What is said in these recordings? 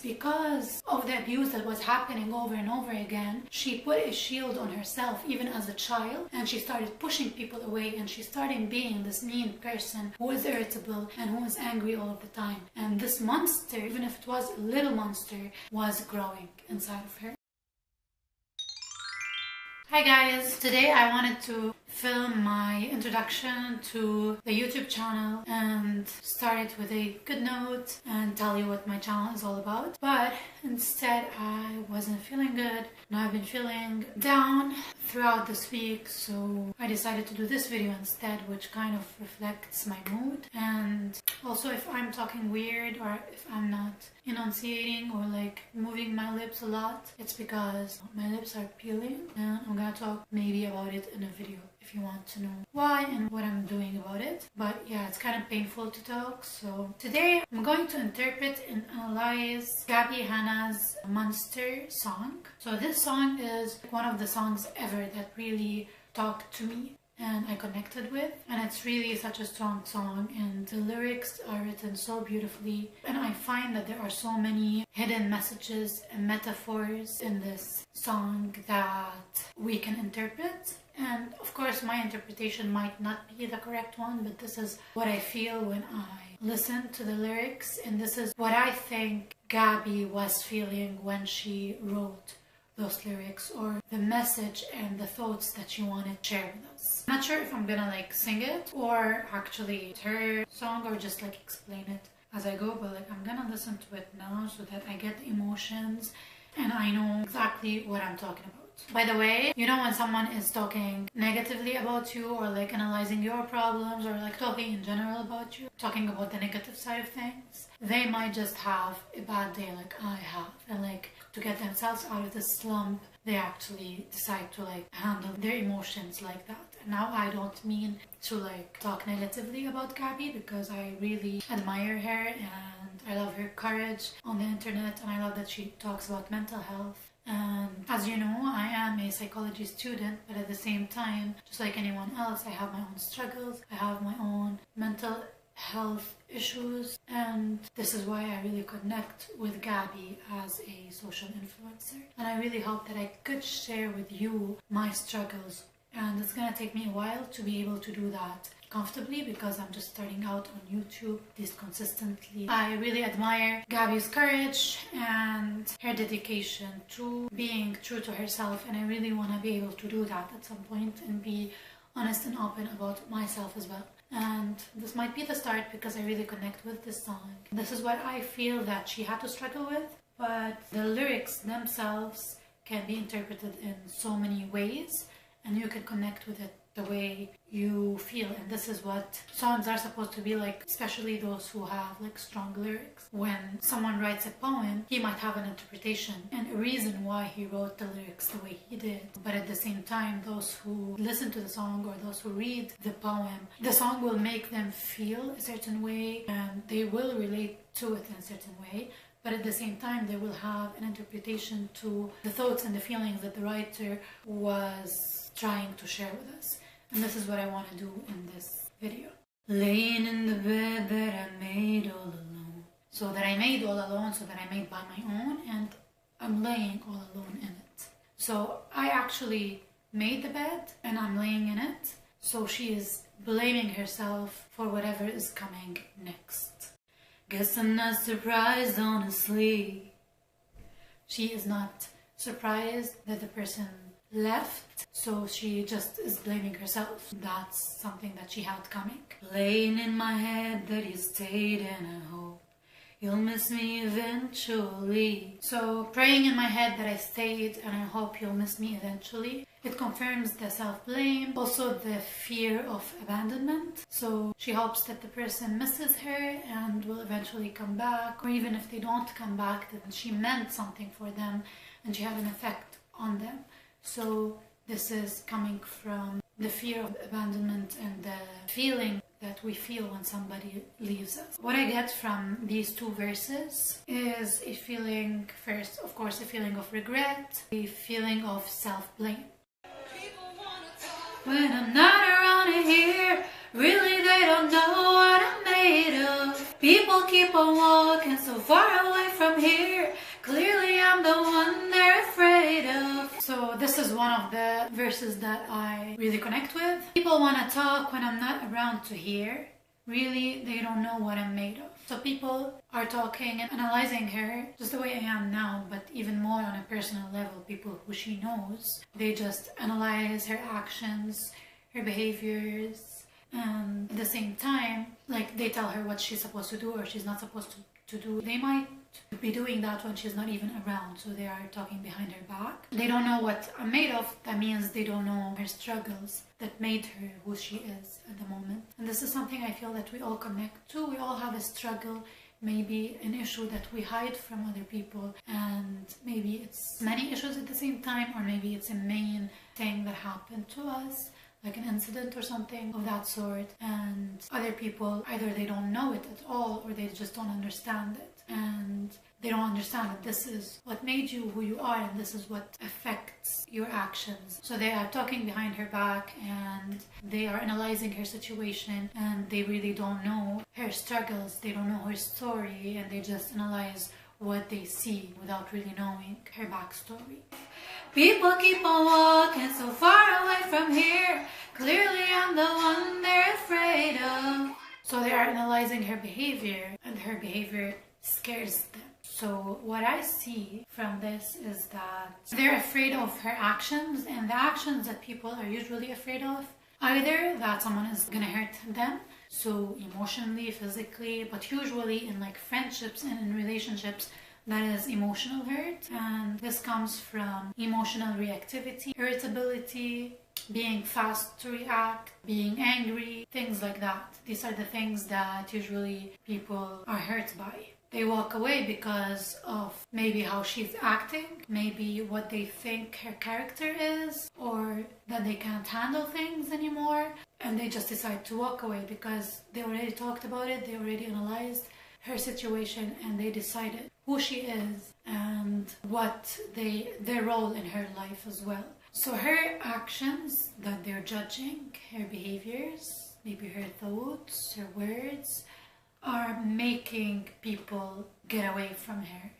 Because of the abuse that was happening over and over again, she put a shield on herself even as a child, and she started pushing people away, and she started being this mean person who was irritable and who was angry all of the time. And this monster, even if it was a little monster, was growing inside of her. Hi guys! Today I wanted to film my introduction to the YouTube channel and start it with a good note and tell you what my channel is all about. But instead I wasn't feeling good and I've been feeling down throughout this week, so I decided to do this video instead, which kind of reflects my mood. And also, if I'm talking weird or if I'm not enunciating or like moving my lips a lot, it's because my lips are peeling, and I'm gonna talk maybe about it in a video if you want to know why and what I'm doing about it. But yeah, it's kind of painful to talk. So today I'm going to interpret and analyze Gabbi Hanna's Monster song. So this song is one of the songs ever that really talked to me and I connected with, and it's really such a strong song, and the lyrics are written so beautifully, and I find that there are so many hidden messages and metaphors in this song that we can interpret. And of course my interpretation might not be the correct one, but this is what I feel when I listen to the lyrics, and this is what I think Gabbi was feeling when she wrote those lyrics, or the message and the thoughts that she wanted to share with us. I'm not sure if I'm gonna like sing it or actually her song or just like explain it as I go, but like I'm gonna listen to it now so that I get the emotions and I know exactly what I'm talking about. By the way, you know when someone is talking negatively about you or like analyzing your problems or like talking in general about you, talking about the negative side of things, they might just have a bad day like I have, and like to get themselves out of the slump, they actually decide to like handle their emotions like that. And now I don't mean to like talk negatively about Gabbi, because I really admire her and I love her courage on the internet, and I love that she talks about mental health. And as you know, I am a psychology student, but at the same time, just like anyone else, I have my own struggles, I have my own mental health issues, and this is why I really connect with Gabbi as a social influencer. And I really hope that I could share with you my struggles, and it's gonna take me a while to be able to do that comfortably because I'm just starting out on YouTube this consistently. I really admire Gabbi's courage and her dedication to being true to herself, and I really want to be able to do that at some point and be honest and open about myself as well. And this might be the start because I really connect with this song. This is what I feel that she had to struggle with, but the lyrics themselves can be interpreted in so many ways, and you can connect with it the way you feel. And this is what songs are supposed to be like, especially those who have like strong lyrics. When someone writes a poem, he might have an interpretation and a reason why he wrote the lyrics the way he did, but at the same time, those who listen to the song or those who read the poem, the song will make them feel a certain way and they will relate to it in a certain way, but at the same time they will have an interpretation to the thoughts and the feelings that the writer was trying to share with us. And this is what I want to do in this video. Laying in the bed that I made all alone. So that I made all alone, so that I made by my own, and I'm laying all alone in it. So I actually made the bed and I'm laying in it. So she is blaming herself for whatever is coming next. Guess I'm not surprised, honestly. She is not surprised that the person left, so she just is blaming herself. That's something that she had coming. Laying in my head that you stayed, and I hope you'll miss me eventually. So praying in my head that I stayed and I hope you'll miss me eventually. It confirms the self-blame, also the fear of abandonment. So she hopes that the person misses her and will eventually come back, or even if they don't come back, then she meant something for them and she had an effect on them. So this is coming from the fear of abandonment and the feeling that we feel when somebody leaves us. What I get from these two verses is a feeling, first, of course, a feeling of regret, a feeling of self-blame. When I'm not around here, really they don't know what I'm made of. People keep on walking so far away from here. Clearly I'm the one they're afraid of. So this is one of the verses that I really connect with. People want to talk when I'm not around to hear. Really, they don't know what I'm made of. So people are talking and analyzing her just the way I am now, but even more on a personal level. People who she knows, they just analyze her actions, her behaviors, and at the same time, like, they tell her what she's supposed to do or she's not supposed to do. They might be doing that when she's not even around, so they are talking behind her back. They don't know what I'm made of. That means they don't know her struggles that made her who she is at the moment. And this is something I feel that we all connect to. We all have a struggle, maybe an issue that we hide from other people, and maybe it's many issues at the same time, or maybe it's a main thing that happened to us, like an incident or something of that sort, and other people, either they don't know it at all or they just don't understand it, and they don't understand that this is what made you who you are and this is what affects your actions. So they are talking behind her back and they are analyzing her situation, and they really don't know her struggles, they don't know her story, and they just analyze what they see without really knowing her backstory. People keep on walking so far away from here. Clearly I'm the one they're afraid of. So they are analyzing her behavior, and her behavior scares them. So what I see from this is that they're afraid of her actions, and the actions that people are usually afraid of, either that someone is gonna hurt them, so emotionally, physically, but usually in like friendships and in relationships, that is emotional hurt, and this comes from emotional reactivity, irritability, being fast to react, being angry, things like that. These are the things that usually people are hurt by. They walk away because of maybe how she's acting, maybe what they think her character is, or that they can't handle things anymore, and they just decide to walk away because they already talked about it, they already analyzed her situation, and they decided who she is and what their role in her life as well. So her actions that they're judging, her behaviors, maybe her thoughts, her words, are making people get away from her.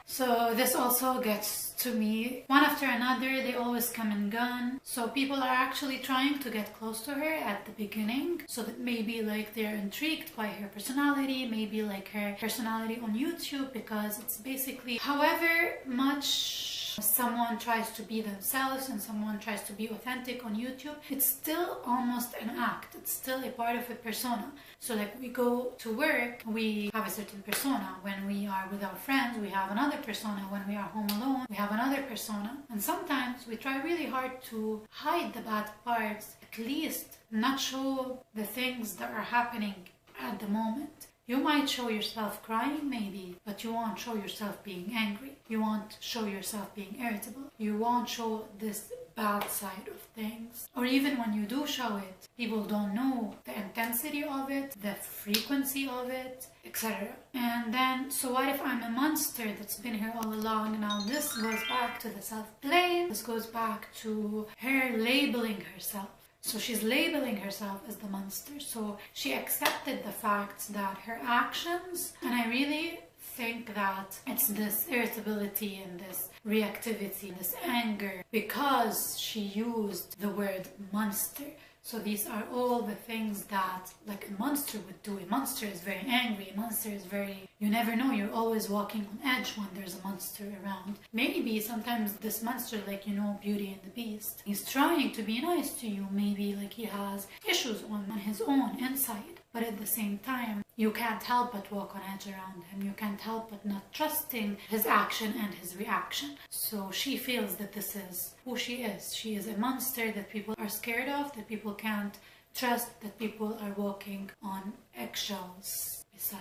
So this also gets to me. One after another, they always come and gone. So people are actually trying to get close to her at the beginning, so that maybe like they're intrigued by her personality, maybe like her personality on YouTube, because it's basically however much someone tries to be themselves and someone tries to be authentic on YouTube, it's still almost an act. It's still a part of a persona. So like we go to work, we have a certain persona. When we are with our friends, we have another persona. When we are home alone, we have another persona. And sometimes we try really hard to hide the bad parts, at least not show the things that are happening at the moment. You might show yourself crying maybe, but you won't show yourself being angry. You won't show yourself being irritable. You won't show this bad side of things. Or even when you do show it, people don't know the intensity of it, the frequency of it, etc. And then, so what if I'm a monster that's been here all along? Now this goes back to the self-blame. This goes back to her labeling herself. So she's labeling herself as the monster. So she accepted the fact that her actions, and I really think that it's this irritability and this reactivity, this anger, because she used the word monster. So these are all the things that like a monster would do. A monster is very angry. A monster is very, you never know, you're always walking on edge when there's a monster around. Maybe sometimes this monster, like, you know, Beauty and the Beast, he's trying to be nice to you. Maybe like he has issues on his own inside. But at the same time, you can't help but walk on edge around him. You can't help but not trusting his action and his reaction. So she feels that this is who she is. She is a monster that people are scared of, that people can't trust, that people are walking on eggshells beside.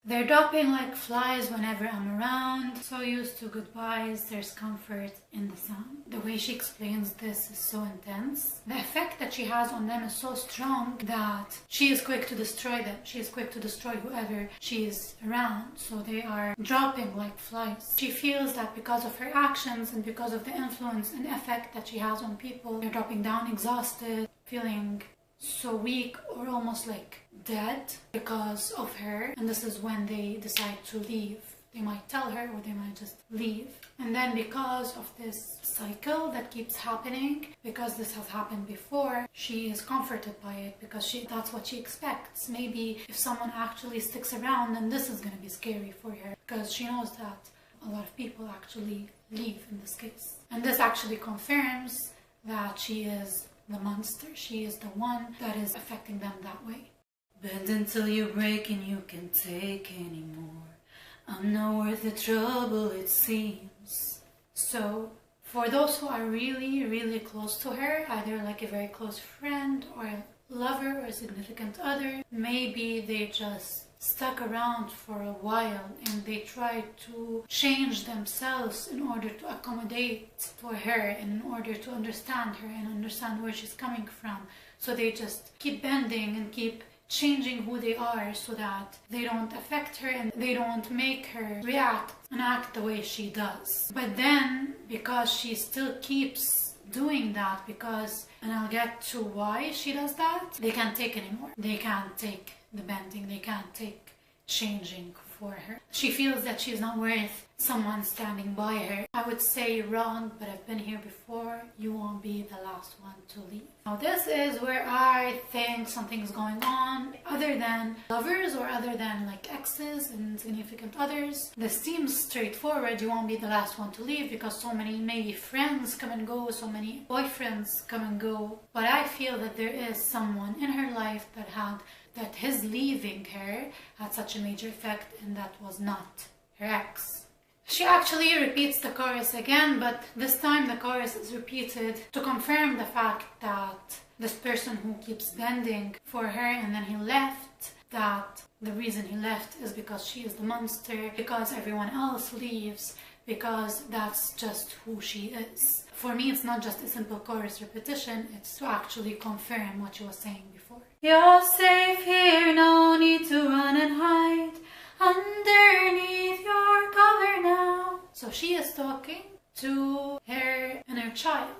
They're dropping like flies whenever I'm around. So used to goodbyes, there's comfort in the sound. The way she explains this is so intense. The effect that she has on them is so strong that she is quick to destroy them. She is quick to destroy whoever she is around. So they are dropping like flies. She feels that because of her actions and because of the influence and effect that she has on people, they're dropping down exhausted, feeling so weak or almost like dead because of her. And this is when they decide to leave. They might tell her or they might just leave. And then because of this cycle that keeps happening, because this has happened before, she is comforted by it because that's what she expects. Maybe if someone actually sticks around, then this is going to be scary for her because she knows that a lot of people actually leave in this case. And this actually confirms that she is the monster. She is the one that is affecting them that way. Bend until you break and you can't take anymore. I'm not worth the trouble it seems. So for those who are really, really close to her, either like a very close friend or a lover or a significant other, maybe they just stuck around for a while and they tried to change themselves in order to accommodate for her and in order to understand her and understand where she's coming from. So they just keep bending and keep changing who they are so that they don't affect her and they don't make her react and act the way she does. But then, because she still keeps doing that, and I'll get to why she does that, they can't take anymore. They can't take the bending, they can't take changing for her. She feels that she's not worth someone standing by her. I would say wrong, but I've been here before. You won't be the last one to leave. Now this is where I think something's going on other than lovers or other than like exes and significant others. This seems straightforward. You won't be the last one to leave because so many maybe friends come and go, so many boyfriends come and go. But I feel that there is someone in her life that his leaving her had such a major effect, and that was not her ex. She actually repeats the chorus again, but this time the chorus is repeated to confirm the fact that this person who keeps bending for her and then he left, that the reason he left is because she is the monster, because everyone else leaves, because that's just who she is. For me, it's not just a simple chorus repetition, it's to actually confirm what she was saying before. You're safe here, no need to run and hide underneath your cover now. So she is talking to her inner child.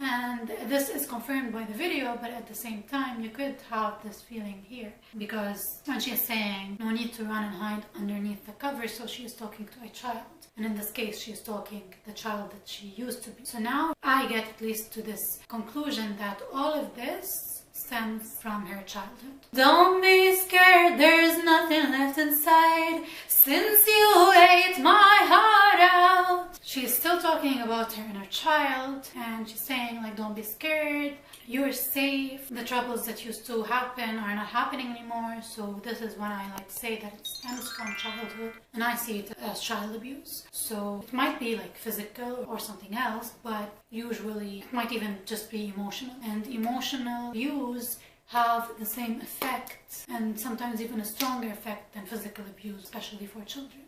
And this is confirmed by the video, but at the same time you could have this feeling here, because when she is saying no need to run and hide underneath the cover, so she is talking to a child, and in this case she is talking the child that she used to be. So now I get at least to this conclusion that all of this stems from her childhood. Don't be scared, there's nothing left inside since you ate my heart out. She's still talking about her inner child, and she's saying like, don't be scared, you're safe, the troubles that used to happen are not happening anymore. So this is when I like to say that it stems from childhood, and I see it as child abuse. So it might be like physical or something else, but usually it might even just be emotional, and emotional abuse have the same effect and sometimes even a stronger effect than physical abuse, especially for children,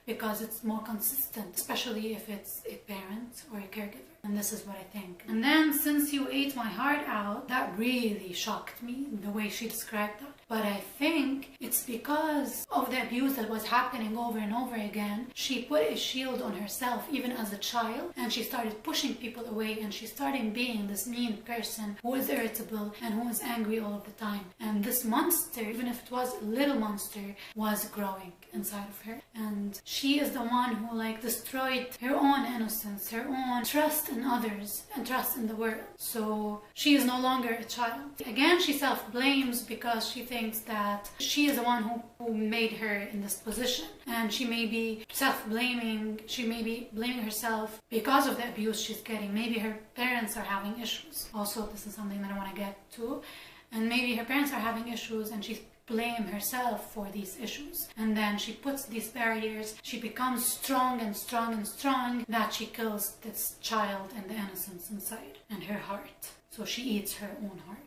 because it's more consistent, especially if it's a parent or a caregiver. And this is what I think. And then, since you ate my heart out, that really shocked me, the way she described that. But I think it's because of the abuse that was happening over and over again. She put a shield on herself even as a child, and she started pushing people away, and she started being this mean person who was irritable and who was angry all of the time. And this monster, even if it was a little monster, was growing inside of her. And she is the one who like destroyed her own innocence, her own trust in others and trust in the world. So she is no longer a child. Again, she self-blames because she thinks that she is the one who made her in this position, and she may be self-blaming, she may be blaming herself because of the abuse she's getting. Maybe her parents are having issues. Also, this is something that I want to get to. And maybe her parents are having issues and she blames herself for these issues. And then she puts these barriers, she becomes strong and strong and strong, that she kills this child and the innocence inside and her heart. So she eats her own heart.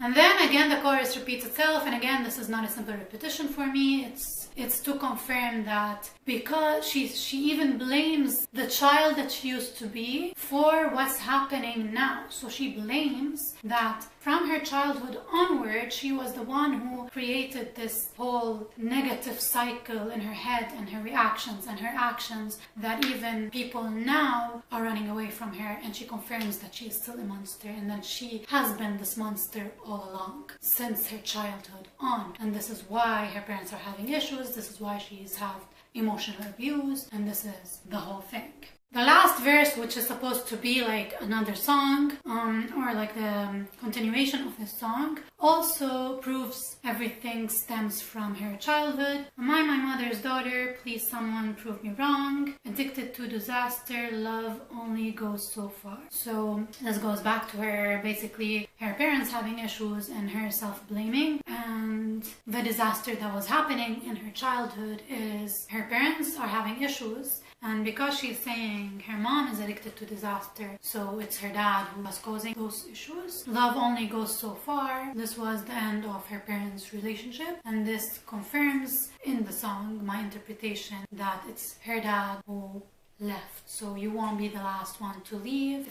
And then again the chorus repeats itself, and again this is not a simple repetition for me. It's to confirm that because she even blames the child that she used to be for what's happening now. So she blames that from her childhood onward, she was the one who created this whole negative cycle in her head and her reactions and her actions, that even people now are running away from her, and she confirms that she is still a monster and that she has been this monster all along since her childhood on. And this is why her parents are having issues, this is why she's had emotional abuse, and this is the whole thing. The last verse, which is supposed to be like another song, or like the continuation of this song, also proves everything stems from her childhood. Am I my mother's daughter? Please someone prove me wrong. Addicted to disaster, love only goes so far. So this goes back to her, basically her parents having issues and her self-blaming, and the disaster that was happening in her childhood is her parents are having issues. And because she's saying her mom is addicted to disaster, so it's her dad who was causing those issues. Love only goes so far. This was the end of her parents' relationship, and this confirms in the song my interpretation that it's her dad who left. So you won't be the last one to leave.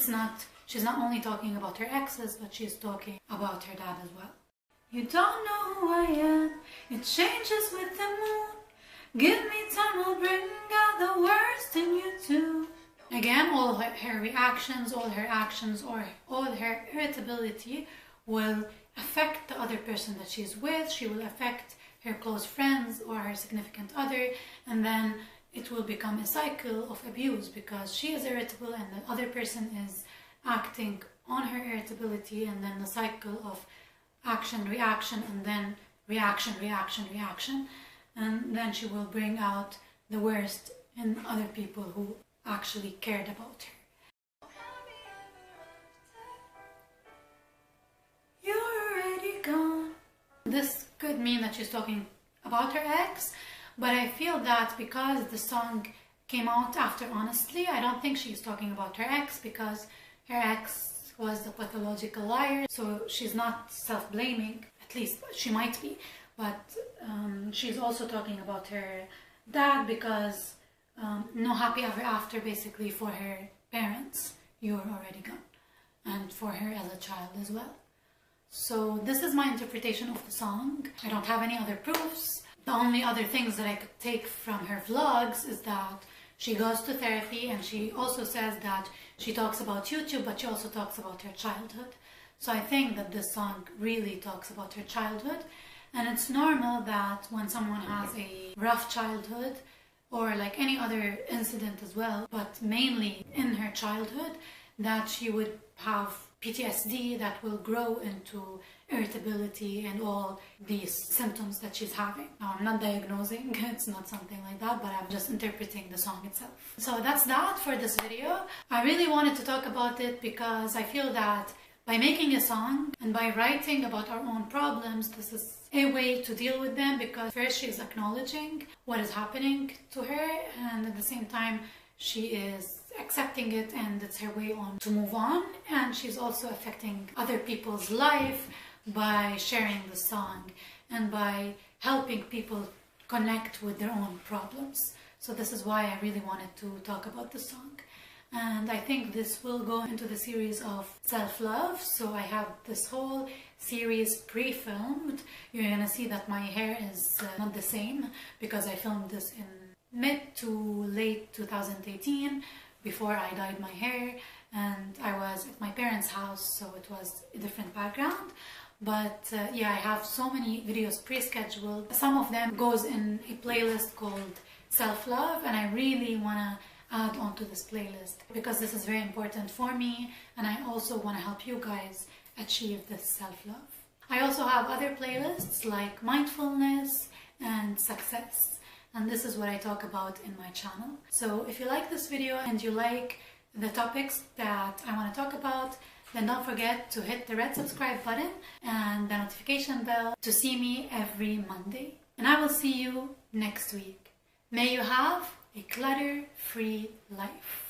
She's not only talking about her exes, but she's talking about her dad as well. You don't know who I am, it changes with the moon. Give me time, I'll bring out the worst in you too. Again, all her reactions, all her actions, or all her irritability will affect the other person that she's with. She will affect her close friends or her significant other, and then it will become a cycle of abuse because she is irritable and the other person is acting on her irritability, and then the cycle of action, reaction, and then reaction, reaction, reaction. And then she will bring out the worst in other people who actually cared about her. You're already gone. This could mean that she's talking about her ex, but I feel that because the song came out after Honestly, I don't think she's talking about her ex, because her ex was the pathological liar, so she's not self-blaming. At least she might be. But she's also talking about her dad, because no happy ever after basically for her parents. You're already gone. And for her as a child as well. So this is my interpretation of the song. I don't have any other proofs. The only other things that I could take from her vlogs is that she goes to therapy, and she also says that she talks about YouTube, but she also talks about her childhood. So I think that this song really talks about her childhood. And it's normal that when someone has a rough childhood, or like any other incident as well, but mainly in her childhood, that she would have PTSD that will grow into irritability and all these symptoms that she's having. Now, I'm not diagnosing, it's not something like that, but I'm just interpreting the song itself. So that's that for this video. I really wanted to talk about it because I feel that by making a song and by writing about our own problems, this is a way to deal with them, because first she's acknowledging what is happening to her, and at the same time she is accepting it, and it's her way on to move on. And she's also affecting other people's life by sharing the song and by helping people connect with their own problems. So this is why I really wanted to talk about the song. And I think this will go into the series of self-love. So I have this whole series pre-filmed. You're gonna see that my hair is not the same, because I filmed this in mid to late 2018, before I dyed my hair, and I was at my parents' house, so it was a different background. But yeah, I have so many videos pre-scheduled. Some of them goes in a playlist called Self-Love, and I really wanna add on to this playlist because this is very important for me, and I also want to help you guys achieve this self-love. I also have other playlists like mindfulness and success, and this is what I talk about in my channel. So if you like this video and you like the topics that I want to talk about, then don't forget to hit the red subscribe button and the notification bell to see me every Monday. And I will see you next week. May you have a clutter-free life.